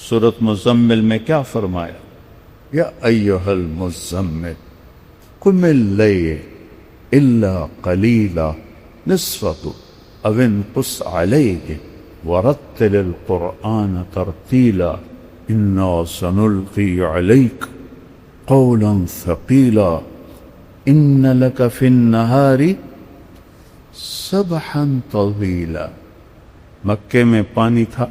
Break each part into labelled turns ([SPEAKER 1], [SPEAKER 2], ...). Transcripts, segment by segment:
[SPEAKER 1] سورۃ مزمل میں کیا فرمایا؟ یا ایھا المزمل قم اللیل الا قلیلا نصفہ او انقص علیہ ورتل القرآن ترتیلا انا سنلقی علیک قولا ثقیلا ان لک فی النہار سبحا طویلا۔ مکے میں پانی تھا،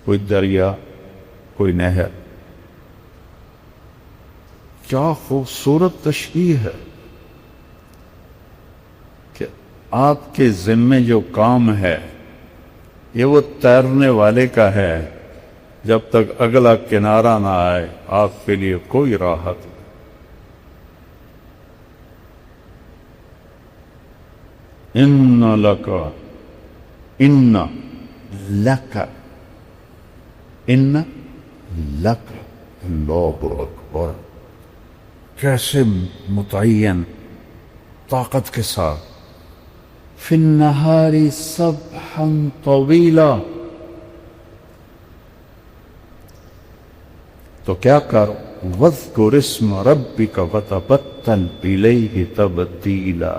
[SPEAKER 1] کوئی دریا، کوئی نہر۔ کیا خوبصورت تشبیہ ہے کہ آپ کے ذمے جو کام ہے یہ وہ تیرنے والے کا ہے، جب تک اگلا کنارہ نہ آئے آپ کے لیے کوئی راحت نہیں۔ ان لک اللہ اکبر، کیسے متعین طاقت کے ساتھ، فی النہار سبحا طویلا، تو کیا کر، واذکر اسم ربک وتبتل الیہ تبتیلا۔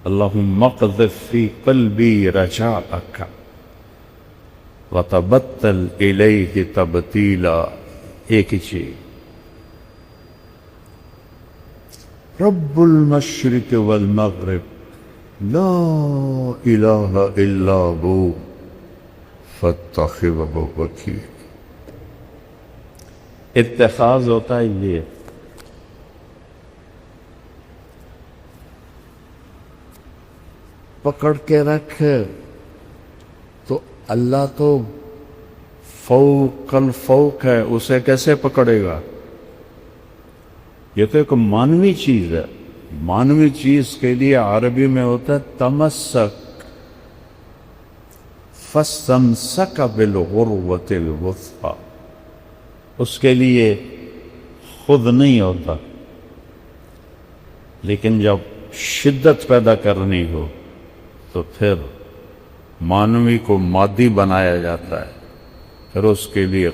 [SPEAKER 1] اللہم اقذف فی قلبی رجاءک وتبتل الیہ تبتیلا۔ ایک ہی چیز، رب المشرق والمغرب لا الہ الا ہو فاتخذہ وکیلا۔ اتخاذ ہوتا ہے یہ، پکڑ کے رکھ، تو اللہ تو فوق الفوق ہے، اسے کیسے پکڑے گا؟ یہ تو ایک مانوی چیز ہے۔ مانوی چیز کے لیے عربی میں ہوتا ہے تمسک، فاستمسک بالعروۃ الوثقی، اس کے لیے خود نہیں ہوتا، لیکن جب شدت پیدا کرنی ہو تو پھر مانوی کو مادی بنایا جاتا ہے، پھر اس کے لیے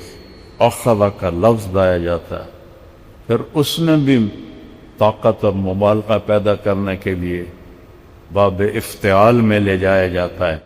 [SPEAKER 1] اخذ کا لفظ لایا جاتا ہے، پھر اس میں بھی طاقت اور مبالغہ پیدا کرنے کے لیے باب افتعال میں لے جایا جاتا ہے۔